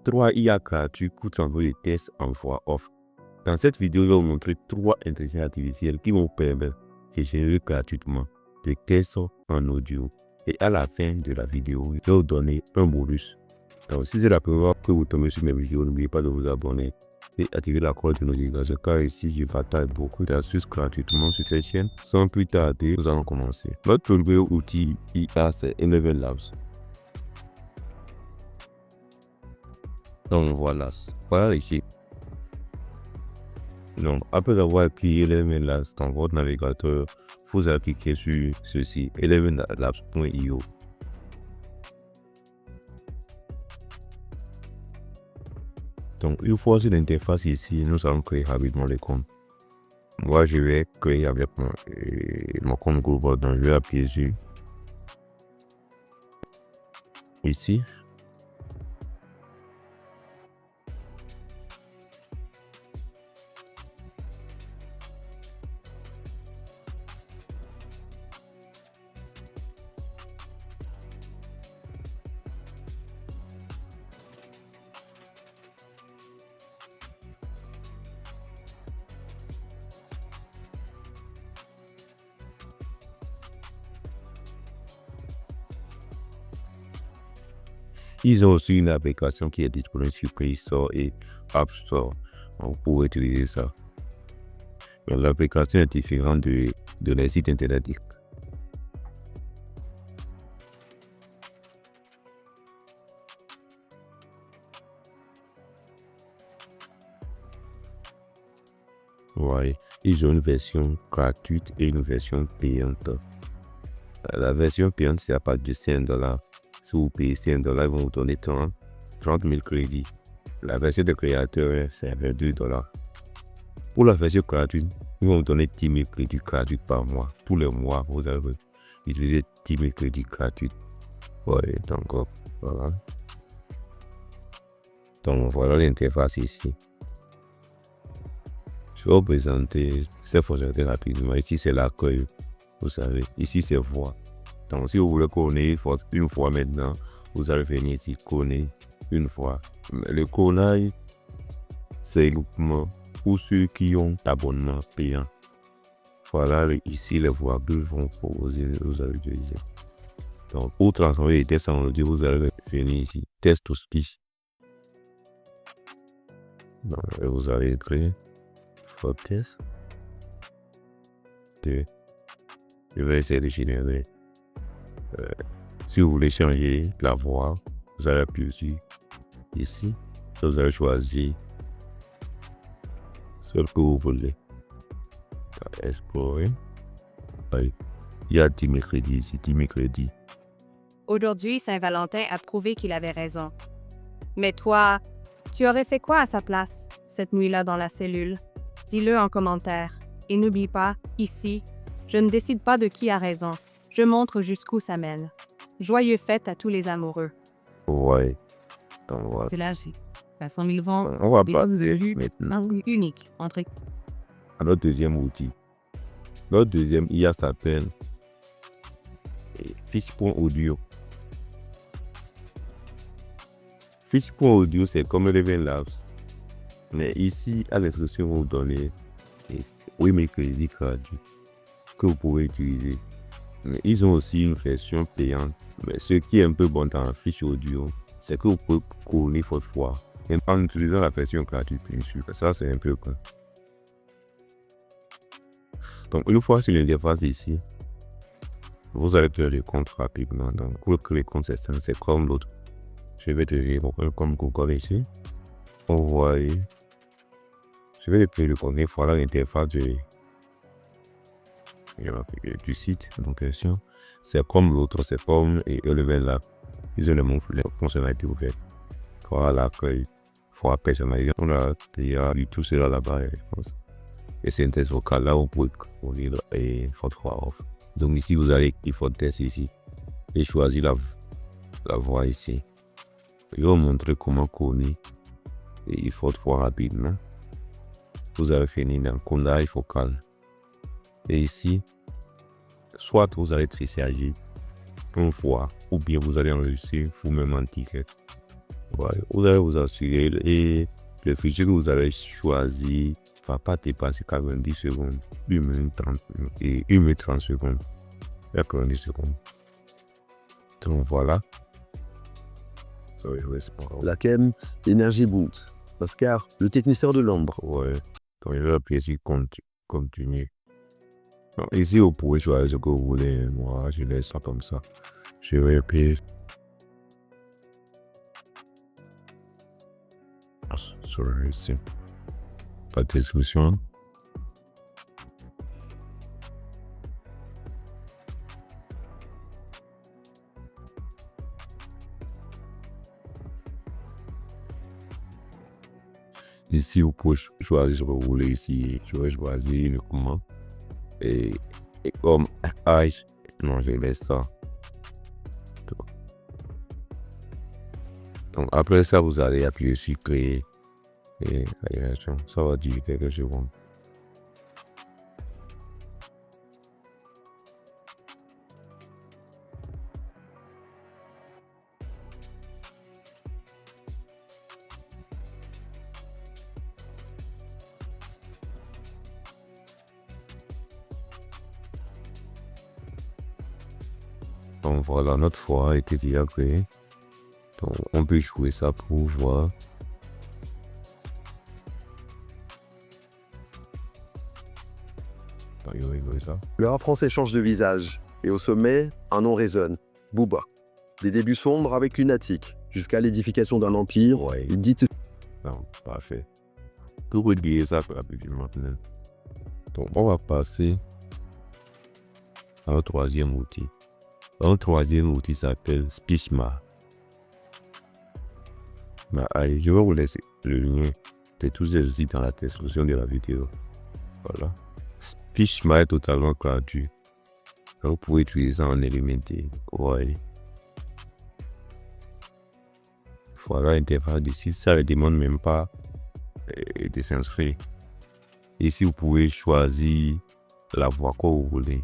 3 IA gratuits pour transformer les tests en voix off. Dans cette vidéo, je vais vous montrer 3 intelligences artificielles qui vont vous permettre de générer gratuitement des tests en audio. Et à la fin de la vidéo, je vais vous donner un bonus. Donc, si c'est la première fois que vous tombez sur mes vidéos, n'oubliez pas de vous abonner et activer la cloche de notification car ici, je partage beaucoup d'astuces gratuitement sur cette chaîne. Sans plus tarder, nous allons commencer. Notre premier outil IA, c'est Eleven Labs. Donc voilà ici. Donc après avoir appuyé Eleven Labs dans votre navigateur, vous allez cliquer sur ceci, elevenlabs.io. Donc une fois sur l'interface ici, nous allons créer rapidement les comptes. Moi je vais créer avec mon compte global, donc je vais appuyer sur ici. Ils ont aussi une application qui est disponible sur Play Store et App Store. Vous pouvez utiliser ça. L'application est différente de les sites internet. Ouais, ils ont une version gratuite et une version payante. La version payante, c'est à partir de $5. Si vous payez $5, ils vont vous donner 30 000 crédits. La version de créateur, c'est $22. Pour la version gratuite, ils vont vous donner 10 000 crédits gratuits par mois. Tous les mois, vous allez utiliser 10 000 crédits gratuits. Ouais, donc voilà. Donc voilà l'interface ici. Je vais vous présenter ces fonctionnalités rapidement. Ici, c'est l'accueil. Vous savez, ici, c'est voix. Donc, si vous voulez connaître une fois maintenant, vous allez venir ici, connaître une fois. Le connaître, c'est uniquement pour ceux qui ont abonnement payant. Voilà ici les voix que vont proposer, vous allez utiliser. Donc, pour transformer les tests en audio, vous allez venir ici, test to speech. Donc, vous allez créer votre test. Je vais essayer de générer. Si vous voulez changer la voix, vous allez appuyer sur ici. Vous allez choisir celle que vous voulez. Explorer. Il y a 10 000 crédits ici, 10 000 crédits. Aujourd'hui, Saint-Valentin a prouvé qu'il avait raison. Mais toi, tu aurais fait quoi à sa place, cette nuit-là dans la cellule? Dis-le en commentaire. Et n'oublie pas, ici, je ne décide pas de qui a raison. Je montre jusqu'où ça mène. Joyeux fête à tous les amoureux. Ouais. Donc voilà. C'est là, à 100 000 ventes. On va passer maintenant Unique. Entre à notre deuxième outil. Notre deuxième IA s'appelle Fish.audio. Fish.audio, c'est comme Eleven Labs. Mais ici, à l'instruction, vous donnez 8 000 crédits gratuits que vous pouvez utiliser. Mais ils ont aussi une version payante. Mais ce qui est un peu bon dans Fish Audio, c'est que vous pouvez connaître votre voix en utilisant la version gratuite, bien sûr. Ça, c'est un peu cool. Donc, une fois sur l'interface ici, vous allez créer le compte rapidement. Donc, pour créer le compte, c'est comme l'autre. Je vais créer comme Google ici. Vous voyez. Je vais créer le compte. Voilà l'interface du site. Donc, c'est comme l'autre. C'est comme Eleven Labs. Ils ont les fonctionnalités ouvertes. Voilà l'accueil. Faut personnaliser. On a déjà vu tout cela là-bas. Et c'est un test vocal là où vous pouvez connaître votre voix off. Donc ici vous allez cliquer votre test ici et choisir la voix ici. Je vais vous montrer comment connaître votre voix rapidement. Vous allez finir dans le collage vocal. Et ici, soit vous allez télécharger une fois ou bien vous allez enregistrer vous-même en ticket. Ouais, vous allez vous assurer et le fichier que vous avez choisi ne va pas dépasser 90 secondes, 1 minute 30 et 1 minute 30 secondes. 90 secondes. Donc voilà. La cam Energy Boot. Oscar, le technicien de l'ombre. Ouais. Donc je vais appuyer sur continuer. Donc, ici, vous pouvez choisir ce que vous voulez. Moi, je laisse ça comme ça. Je vais appuyer sur ici. Pas de description. Ici, vous pouvez choisir ce que vous voulez ici. Je vais choisir le comment. Et comme H, non, je laisse ça. Donc après ça, vous allez appuyer sur créer et l'animation. Ça va durer quelques secondes. Donc voilà, notre foire a été déjà créé. Donc on peut jouer ça pour voir. Ça. Le rap français change de visage. Et au sommet, un nom résonne. Booba. Des débuts sombres avec lunatique, jusqu'à l'édification d'un empire. Ouais. Il dit... Non, parfait. Pour réguler ça rapidement maintenant. Donc on va passer à un troisième outil. Un troisième outil s'appelle Speechma. Allez, je vais vous laisser le lien de tous ces outils dans la description de la vidéo. Voilà. Speechma est totalement gratuit. Vous pouvez utiliser ça en élémentaire. Ouais. Voilà l'interface du site. Ça ne demande même pas de s'inscrire. Ici, vous pouvez choisir la voix que vous voulez.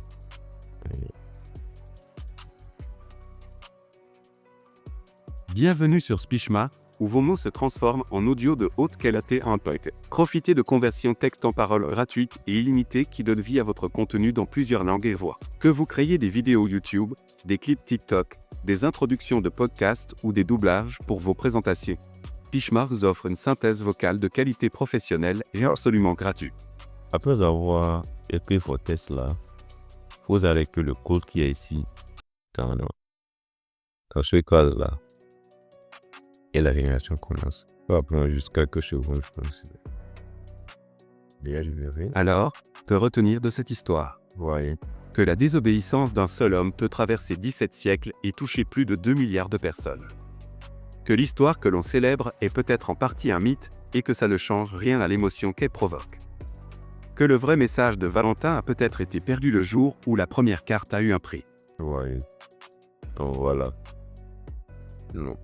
Bienvenue sur Speechma, où vos mots se transforment en audio de haute qualité en pointe. Profitez de conversions texte en paroles gratuites et illimitées qui donnent vie à votre contenu dans plusieurs langues et voix. Que vous créez des vidéos YouTube, des clips TikTok, des introductions de podcasts ou des doublages pour vos présentations, Speechma vous offre une synthèse vocale de qualité professionnelle et absolument gratuite. Après avoir écrit vos tests là, vous allez écrire le code qui est ici dans ce code là. Et la génération commence. Ça va prendre juste quelques secondes, je pense. Déjà, je verrai. Alors, que retenir de cette histoire? Voyez. Que la désobéissance d'un seul homme peut traverser 17 siècles et toucher plus de 2 milliards de personnes. Que l'histoire que l'on célèbre est peut-être en partie un mythe et que ça ne change rien à l'émotion qu'elle provoque. Que le vrai message de Valentin a peut-être été perdu le jour où la première carte a eu un prix. Voyez. Donc voilà.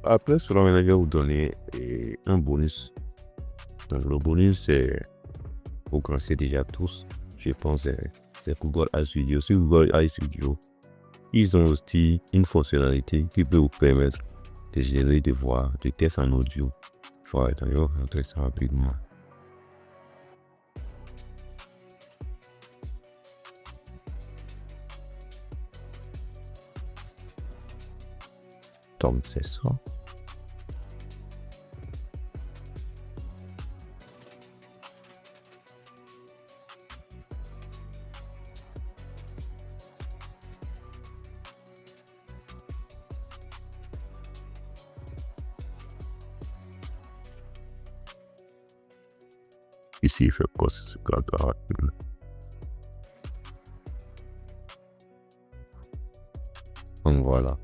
Après cela, je vais vous donner un bonus. Donc, le bonus, c'est, vous connaissez déjà tous, je pense, c'est Google AI Studio. Sur Google AI Studio, ils ont aussi une fonctionnalité qui peut vous permettre de générer des voix, des tests en audio. Je vais d'ailleurs montrer ça rapidement. Donc, c'est ça. Ici, il fait quoi? C'est ce cadre. Donc voilà.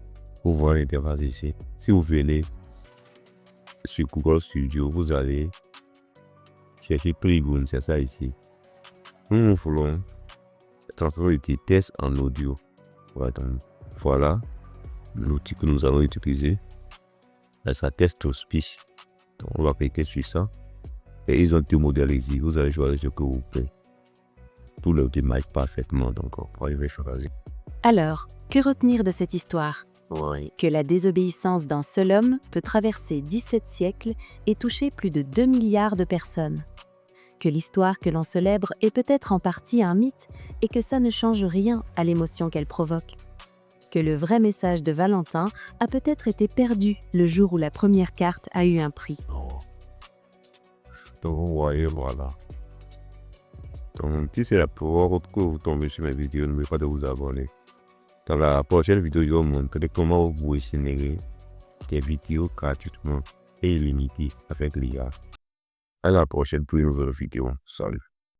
Vous voyez l'interface ici. Si vous venez sur Google Studio, vous allez chercher Playgun, c'est ça ici. Nous voulons transformer des tests en audio. Voilà l'outil que nous allons utiliser. Là, ça teste to speech. Donc, on va cliquer sur ça. Et ils ont deux modèles ici. Vous allez choisir ce que vous voulez. Tout le démarre parfaitement. Donc, on va choisir. Alors, que retenir de cette histoire? Oui. que la désobéissance d'un seul homme peut traverser 17 siècles et toucher plus de 2 milliards de personnes. Que l'histoire que l'on célèbre est peut-être en partie un mythe et que ça ne change rien à l'émotion qu'elle provoque. Que le vrai message de Valentin a peut-être été perdu le jour où la première carte a eu un prix. Donc, vous voyez, voilà. Donc, si c'est la première fois que vous tombez sur mes vidéos, n'oubliez pas de vous abonner. Dans la prochaine vidéo, je vais vous montrer comment vous pouvez générer des vidéos gratuitement et illimitées avec l'IA. À la prochaine pour une nouvelle vidéo. Salut.